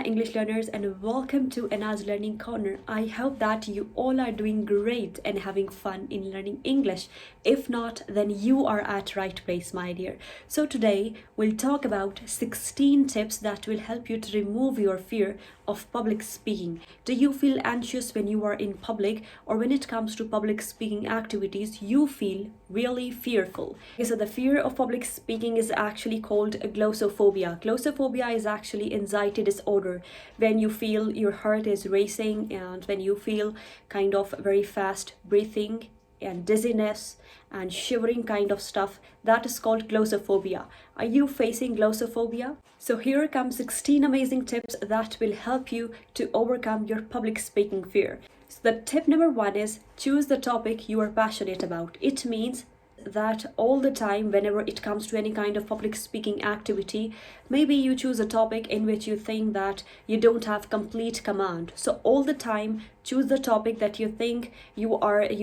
English learners, and welcome to Anna's Learning Corner. I hope that you all are doing great and having fun in learning English. If not, then you are at right place, my dear. So today we'll talk about 16 tips that will help you to remove your fear of public speaking. Do you feel anxious when you are in public, or when it comes to public speaking activities you feel really fearful? Okay, so the fear of public speaking is actually called glossophobia. Glossophobia is actually anxiety disorder, when you feel your heart is racing and when you feel kind of very fast breathing and dizziness and shivering kind of stuff. That is called glossophobia. Are you facing glossophobia? So here come 16 amazing tips that will help you to overcome your public speaking fear. So the tip number 1 is choose the topic you are passionate about. It means that all the time, whenever it comes to any kind of public speaking activity, maybe you choose a topic in which you think that you don't have complete command. So all the time choose the topic that you think you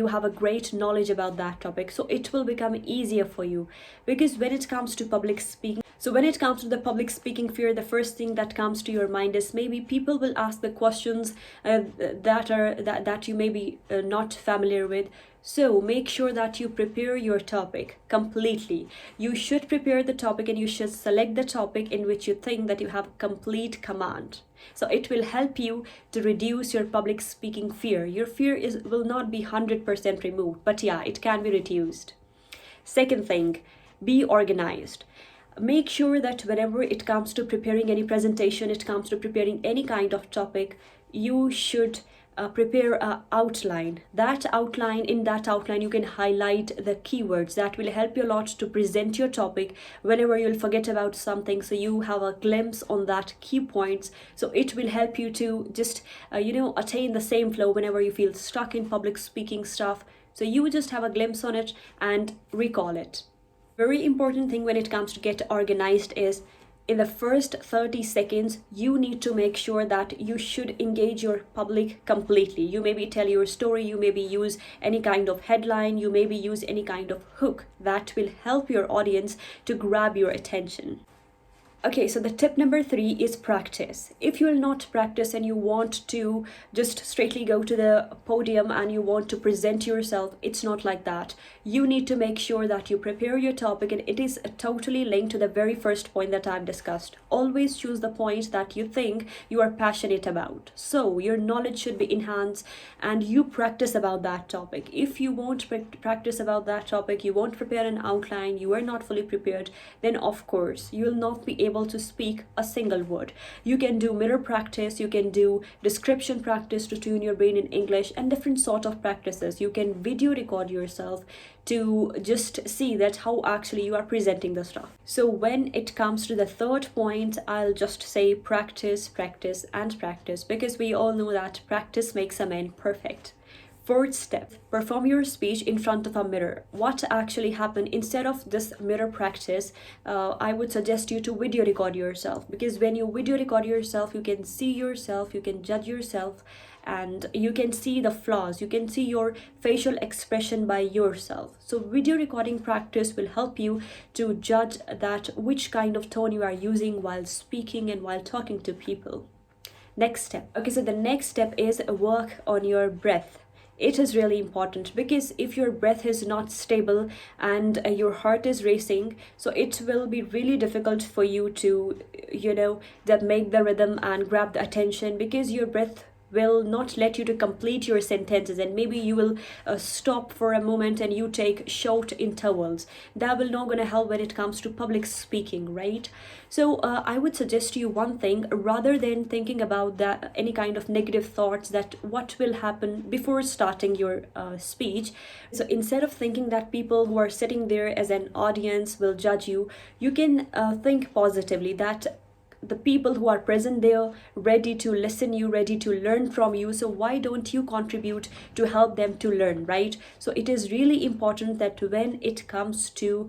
have a great knowledge about that topic, so it will become easier for you. Because when it comes to public speaking, when it comes to the public speaking fear, the first thing that comes to your mind is maybe people will ask the questions that you may be not familiar with. So make sure that you prepare your topic completely. You should prepare the topic and you should select the topic in which you think that you have complete command. So it will help you to reduce your public speaking fear. Your fear will not be 100% removed, but yeah, it can be reduced. Second thing, be organized. Make sure that whenever it comes to preparing any presentation, it comes to preparing any kind of topic, you should prepare an outline. In that outline you can highlight the keywords that will help you a lot to present your topic whenever you'll forget about something, so you have a glimpse on that key points. So it will help you to just attain the same flow whenever you feel stuck in public speaking stuff. So you just have a glimpse on it and recall it. Very important thing when it comes to get organized is in the first 30 seconds, you need to make sure that you should engage your public completely. You maybe tell your story, you maybe use any kind of headline, you maybe use any kind of hook that will help your audience to grab your attention. Okay, so the tip number 3 is practice. If you will not practice and you want to just straightly go to the podium and you want to present yourself, it's not like that. You need to make sure that you prepare your topic, and it is totally linked to the very first point that I've discussed. Always choose the point that you think you are passionate about. So your knowledge should be enhanced and you practice about that topic. If you won't practice about that topic, you won't prepare an outline, you are not fully prepared, then of course you will not be able to speak a single word. You can do mirror practice, you can do description practice to tune your brain in English, and different sort of practices. You can video record yourself to just see that how actually you are presenting the stuff. So when it comes to the third point, I'll just say practice, practice, and practice, because we all know that practice makes a man perfect. Fourth step, perform your speech in front of a mirror. What actually happened, instead of this mirror practice, I would suggest you to video record yourself, because when you video record yourself, you can see yourself, you can judge yourself, and you can see the flaws, you can see your facial expression by yourself. So video recording practice will help you to judge that which kind of tone you are using while speaking and while talking to people. Next step. Okay, so the next step is work on your breath. It is really important, because if your breath is not stable and your heart is racing, so it will be really difficult for you to that make the rhythm and grab the attention, because your breath will not let you to complete your sentences, and maybe you will stop for a moment and you take short intervals. That will not gonna help when it comes to public speaking, right? So I would suggest you one thing, rather than thinking about that any kind of negative thoughts that what will happen before starting your speech. So instead of thinking that people who are sitting there as an audience will judge you, you can think positively that the people who are present there ready to listen you, ready to learn from you, so why don't you contribute to help them to learn, right? So it is really important that when it comes to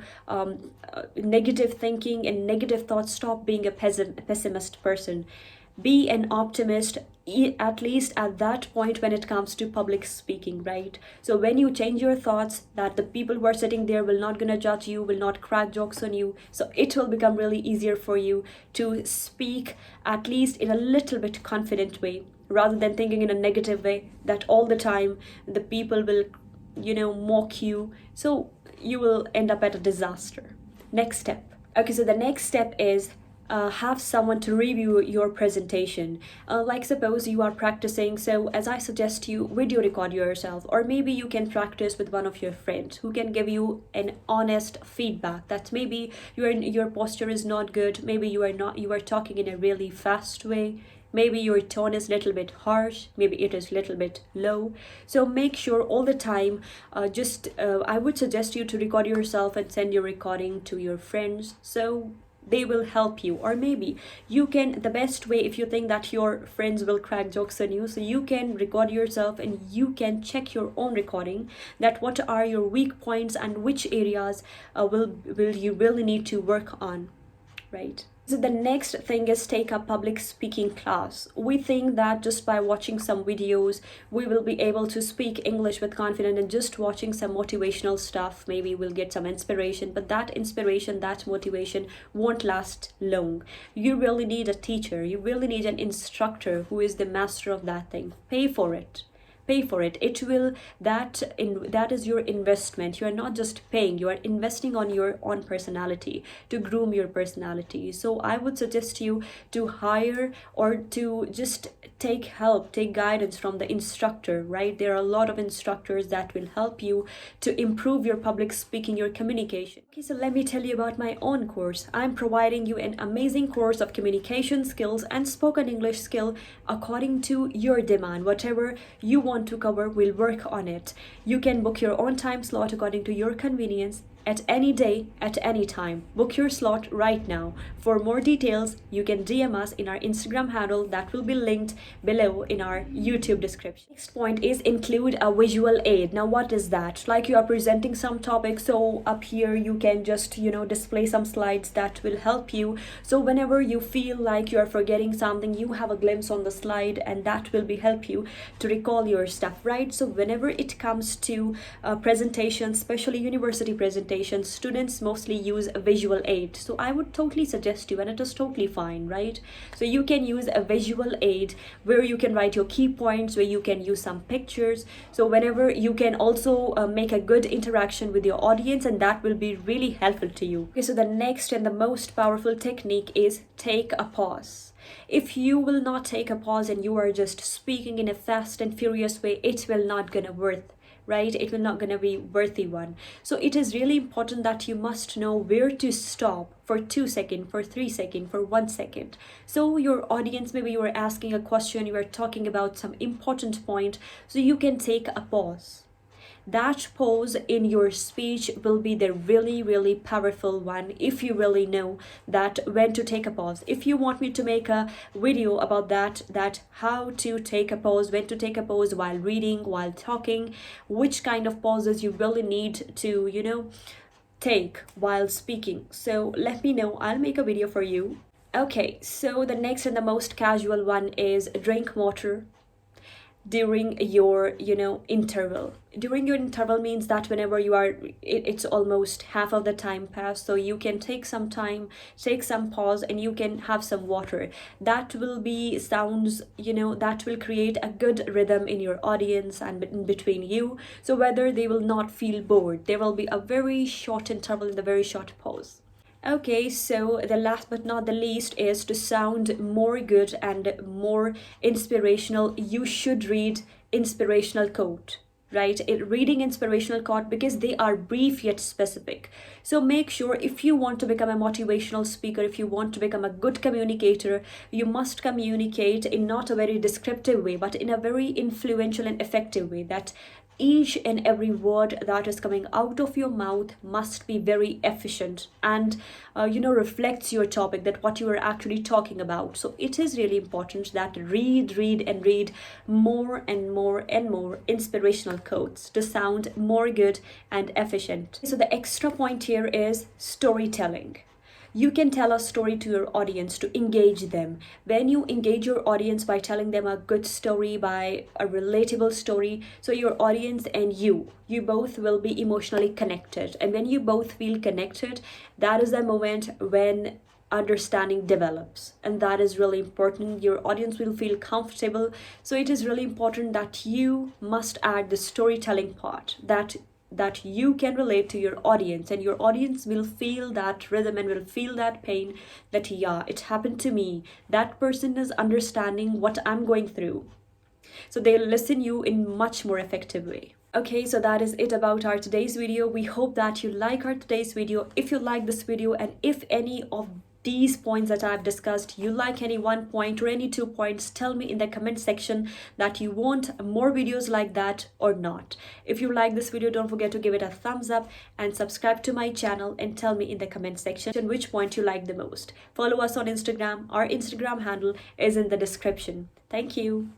negative thinking and negative thoughts, stop being a pessimist person. Be an optimist, at least at that point when it comes to public speaking, right? So when you change your thoughts that the people who are sitting there will not gonna judge you, will not crack jokes on you, so it will become really easier for you to speak at least in a little bit confident way, rather than thinking in a negative way that all the time the people will, mock you. So you will end up at a disaster. Next step. Okay, so the next step is have someone to review your presentation. Like suppose you are practicing, so as I suggest you video record yourself, or maybe you can practice with one of your friends who can give you an honest feedback that maybe your posture is not good, maybe you are talking in a really fast way, maybe your tone is a little bit harsh, maybe it is a little bit low. So make sure all the time, I would suggest you to record yourself and send your recording to your friends, so they will help you. Or maybe you can, the best way, if you think that your friends will crack jokes on you, so you can record yourself and you can check your own recording, that what are your weak points and which areas will you really need to work on, right? So the next thing is take a public speaking class. We think that just by watching some videos, we will be able to speak English with confidence, and just watching some motivational stuff, maybe we'll get some inspiration, but that inspiration, that motivation won't last long. You really need a teacher. You really need an instructor who is the master of that thing. Pay for it. It will, that is your investment. You are not just paying, you are investing on your own personality, to groom your personality. So I would suggest you to hire or to just take guidance from the instructor, right? There are a lot of instructors that will help you to improve your public speaking, your communication. Okay, so let me tell you about my own course. I'm providing you an amazing course of communication skills and spoken English skill according to your demand. Whatever you want to cover, we'll work on it. You can book your own time slot according to your convenience, at any day, at any time. Book your slot right now. For more details, you can DM us in our Instagram handle that will be linked below in our YouTube description. Next point is include a visual aid. Now what is that? Like you are presenting some topic, so up here you can just display some slides that will help you. So whenever you feel like you are forgetting something, you have a glimpse on the slide, and that will be help you to recall your stuff, right? So whenever it comes to presentations, especially university presentations, students mostly use a visual aid. So I would totally suggest you, and it is totally fine, right? So you can use a visual aid where you can write your key points, where you can use some pictures. So whenever you can also make a good interaction with your audience, and that will be really helpful to you. Okay, so the next and the most powerful technique is take a pause. If you will not take a pause and you are just speaking in a fast and furious way, it will not gonna work, right? It will not gonna be worthy one. So it is really important that you must know where to stop for 2 seconds, for 3 seconds, for 1 second. So your audience, maybe you are asking a question, you are talking about some important point, so you can take a pause. That pause in your speech will be the really, really powerful one if you really know that when to take a pause. If you want me to make a video about that how to take a pause, when to take a pause while reading, while talking, which kind of pauses you really need to, take while speaking, so let me know. I'll make a video for you. Okay, so the next and the most casual one is drink water during your interval. During your interval means that whenever you are, it's almost half of the time passed, so you can take some time, take some pause, and you can have some water. That will be sounds, that will create a good rhythm in your audience and in between you, so whether they will not feel bored. There will be a very short interval in the very short pause. Okay, so the last but not the least is to sound more good and more inspirational. You should read inspirational quote, right? Reading inspirational quote, because they are brief yet specific. So make sure, if you want to become a motivational speaker, if you want to become a good communicator, you must communicate in not a very descriptive way, but in a very influential and effective way, that each and every word that is coming out of your mouth must be very efficient and reflects your topic, that what you are actually talking about. So it is really important that read more and more and more inspirational quotes to sound more good and efficient. So the extra point here is storytelling. You can tell a story to your audience to engage them. When you engage your audience by telling them a good story, by a relatable story, so your audience and you both will be emotionally connected. And when you both feel connected, that is the moment when understanding develops, and that is really important. Your audience will feel comfortable, so it is really important that you must add the storytelling part, that you can relate to your audience, and your audience will feel that rhythm and will feel that pain, that yeah, it happened to me, that person is understanding what I'm going through, so they'll listen you in much more effective way. Okay, so that is it about our today's video. We hope that you like our today's video. If you like this video, and if any of these points that I've discussed, you like any one point or any 2 points, tell me in the comment section that you want more videos like that or not. If you like this video, don't forget to give it a thumbs up and subscribe to my channel, and tell me in the comment section which point you like the most. Follow us on Instagram. Our Instagram handle is in the description. Thank you.